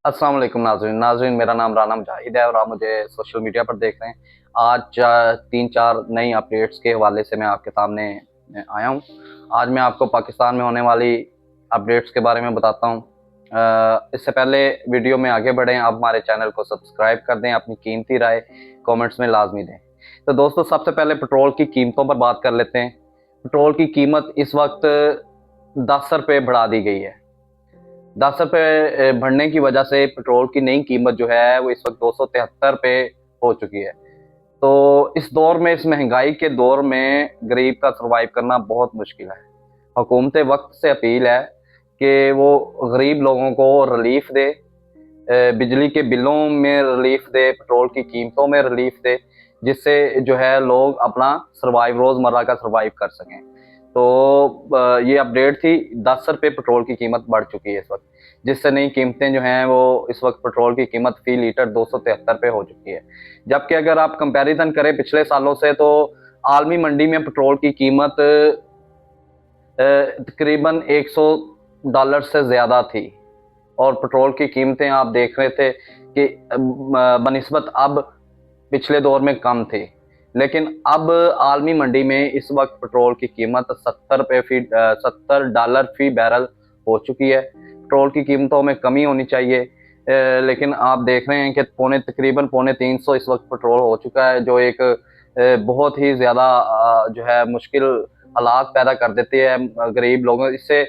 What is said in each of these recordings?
अस्सलाम वालेकुम नाज़रीन, मेरा नाम राना मुजाहिद है और आप मुझे सोशल मीडिया पर देख रहे हैं। आज 3-4 नई अपडेट्स के हवाले से मैं आपके सामने आया हूँ। आज मैं आपको पाकिस्तान में होने वाली अपडेट्स के बारे में बताता हूँ। इससे पहले वीडियो में आगे बढ़ें, आप हमारे चैनल को सब्सक्राइब कर दें, अपनी कीमती राय कमेंट्स में लाजमी दें। तो दोस्तों, सबसे पहले पेट्रोल की कीमतों पर बात कर लेते हैं। पेट्रोल की कीमत इस वक्त 10 रुपये बढ़ा दी गई है। 10 रुपये बढ़ने की वजह से पेट्रोल की नई कीमत जो है वो इस वक्त 273 रुपये हो चुकी है। तो इस दौर में, इस महंगाई के दौर में गरीब का सर्वाइव करना बहुत मुश्किल है। हुकूमत वक्त से अपील है कि वो गरीब लोगों को रिलीफ दे, बिजली के बिलों में रिलीफ दे, पेट्रोल की कीमतों में रिलीफ दे, जिससे जो है लोग अपना रोज़मर्रा का सर्वाइव कर सकें। तो ये अपडेट थी। 10 रुपये पेट्रोल की कीमत बढ़ चुकी है इस वक्त, जिससे नई कीमतें जो हैं वो इस वक्त पेट्रोल की कीमत फी लीटर 273 रुपये हो चुकी है। जबकि अगर आप कंपैरिजन करें पिछले सालों से, तो आलमी मंडी में पेट्रोल की कीमत तकरीबन $100 से ज़्यादा थी और पेट्रोल की कीमतें आप देख रहे थे कि बनिस्बत अब पिछले दौर में कम थी। लेकिन अब आलमी मंडी में इस वक्त पेट्रोल की कीमत $70 फी बैरल हो चुकी है। पेट्रोल की कीमतों में कमी होनी चाहिए, लेकिन आप देख रहे हैं कि तकरीबन पौने 300 इस वक्त पेट्रोल हो चुका है, जो एक बहुत ही ज़्यादा जो है मुश्किल हालात पैदा कर देती है गरीब लोगों। इससे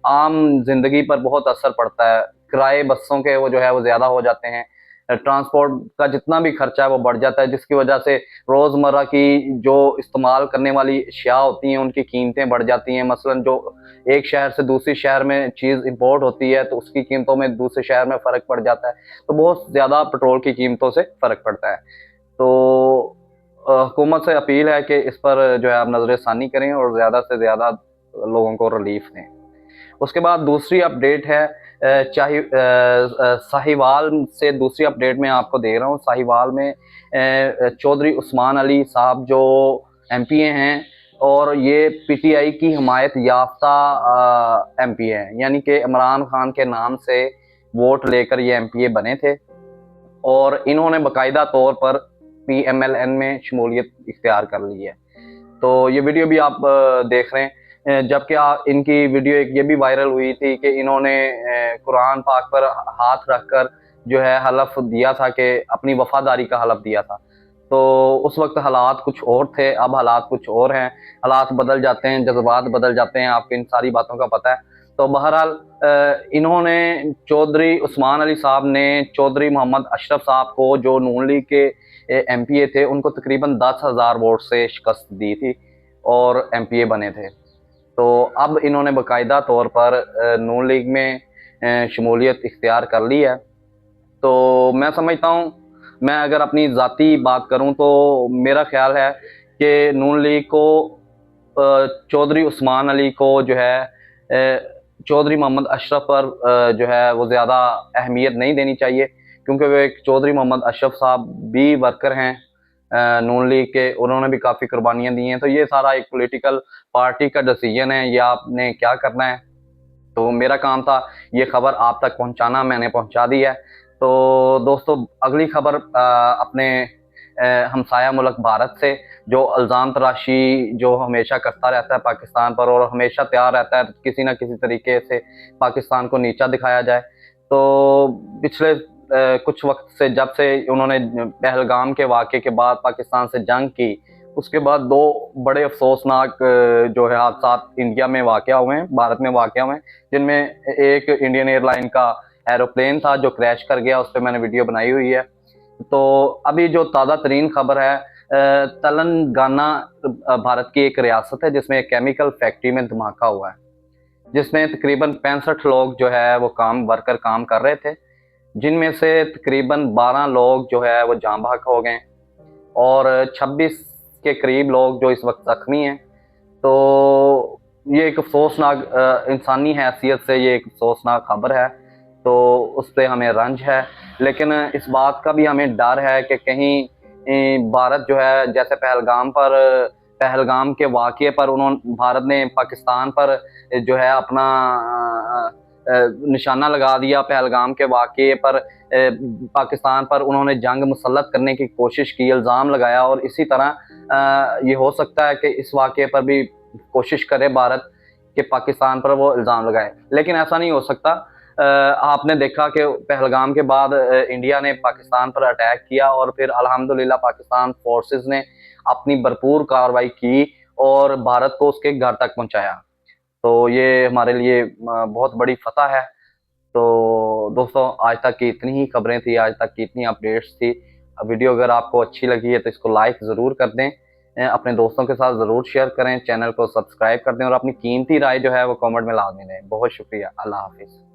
आम जिंदगी पर बहुत असर पड़ता है। किराए बसों के वो जो है वो ज़्यादा हो जाते हैं, ट्रांसपोर्ट का जितना भी खर्चा है वो बढ़ जाता है, जिसकी वजह से रोज़मर्रा की जो इस्तेमाल करने वाली अशिया होती हैं उनकी कीमतें बढ़ जाती हैं। मसलन जो एक शहर से दूसरी शहर में चीज़ इंपोर्ट होती है तो उसकी कीमतों में दूसरे शहर में फ़र्क पड़ जाता है। तो बहुत ज़्यादा पेट्रोल की कीमतों से फ़र्क पड़ता है। तो हुकूमत से अपील है कि इस पर जो है आप नज़र-ए-षानी करें और ज़्यादा से ज़्यादा लोगों को रिलीफ दें। उसके बाद दूसरी अपडेट है, साहिवाल से दूसरी अपडेट मैं आपको दे रहा हूँ। साहिवाल में चौधरी उस्मान अली साहब जो एमपीए हैं और ये पीटीआई की हिमायत याफ्ता एमपी हैं, यानी कि इमरान खान के नाम से वोट लेकर ये एमपीए बने थे और इन्होंने बाकायदा तौर पर पीएमएलएन में शमूलियत इख्तियार कर ली है। तो ये वीडियो भी आप देख रहे हैं। जबकि इनकी वीडियो एक ये भी वायरल हुई थी कि इन्होंने कुरान पाक पर हाथ रखकर जो है हलफ दिया था, कि अपनी वफादारी का हलफ दिया था। तो उस वक्त हालात कुछ और थे, अब हालात कुछ और हैं। हालात बदल जाते हैं, जज्बात बदल जाते हैं, आपको इन सारी बातों का पता है। तो बहरहाल इन्होंने, चौधरी उस्मान अली साहब ने चौधरी मोहम्मद अशरफ साहब को, जो नून लीग के एमपीए थे, उनको तकरीबन 10,000 वोट से शिकस्त दी थी और एमपीए बने थे। तो अब इन्होंने बाकायदा तौर पर नून लीग में शमूलियत इख्तियार कर ली है। तो मैं समझता हूँ, मैं अगर अपनी ज़ाती बात करूँ तो मेरा ख्याल है कि नून लीग को चौधरी उस्मान अली को जो है चौधरी मोहम्मद अशरफ पर जो है वो ज़्यादा अहमियत नहीं देनी चाहिए, क्योंकि वो एक चौधरी मोहम्मद अशरफ साहब भी वर्कर हैं नून लीग के, उन्होंने भी काफ़ी कुर्बानियाँ दी हैं। तो ये सारा एक पॉलिटिकल पार्टी का डिसीजन है, ये आपने क्या करना है। तो मेरा काम था ये खबर आप तक पहुंचाना, मैंने पहुंचा दी है। तो दोस्तों, अगली खबर अपने हमसाया मुल्क भारत से, जो इल्ज़ाम तराशी जो हमेशा करता रहता है पाकिस्तान पर और हमेशा तैयार रहता है किसी न किसी तरीके से पाकिस्तान को नीचा दिखाया जाए। तो पिछले कुछ वक्त से, जब से उन्होंने पहलगाम के वाक़े के बाद पाकिस्तान से जंग की, उसके बाद 2 बड़े अफ़सोसनाक जो है हादसात इंडिया में वाक़या हुए हैं, भारत में वाक़या हुए हैं, जिनमें एक इंडियन एयरलाइन का एरोप्लेन था जो क्रैश कर गया, उस पे मैंने वीडियो बनाई हुई है। तो अभी जो ताज़ा तरीन खबर है, तेलंगाना भारत की एक रियासत है जिसमें एक केमिकल फैक्ट्री में धमाका हुआ है, जिसमें तकरीबन 65 लोग जो है वो वर्कर काम कर रहे थे, जिनमें से तकरीबन 12 लोग जो है वो जाँ बहक हो गए और 26 के करीब लोग जो इस वक्त ज़ख्मी हैं। तो ये एक अफ़सोसनाक, इंसानी हैसियत से ये एक अफ़सोसनाक खबर है, तो उस पे हमें रंज है। लेकिन इस बात का भी हमें डर है कि कहीं भारत जो है, जैसे पहलगाम के वाक़ये पर भारत ने पाकिस्तान पर जो है अपना निशाना लगा दिया पहलगाम के वाक़ये पर। पाकिस्तान पर उन्होंने जंग मुसल्लत करने की कोशिश की, इल्ज़ाम लगाया, और इसी तरह ये हो सकता है कि इस वाक़ये पर भी कोशिश करे भारत कि पाकिस्तान पर वो इल्ज़ाम लगाए, लेकिन ऐसा नहीं हो सकता। आपने देखा कि पहलगाम के बाद इंडिया ने पाकिस्तान पर अटैक किया और फिर अल्हम्दुलिल्लाह पाकिस्तान फोर्सेस ने अपनी भरपूर कार्रवाई की और भारत को उसके घर तक पहुंचाया। तो ये हमारे लिए बहुत बड़ी फतह है। तो दोस्तों, आज तक की इतनी ही खबरें थी, आज तक की इतनी अपडेट्स थी। वीडियो अगर आपको अच्छी लगी है तो इसको लाइक ज़रूर कर दें, अपने दोस्तों के साथ ज़रूर शेयर करें, चैनल को सब्सक्राइब कर दें और अपनी कीमती राय जो है वो कमेंट में लाजमी दें। बहुत शुक्रिया। अल्लाह हाफ़िज़।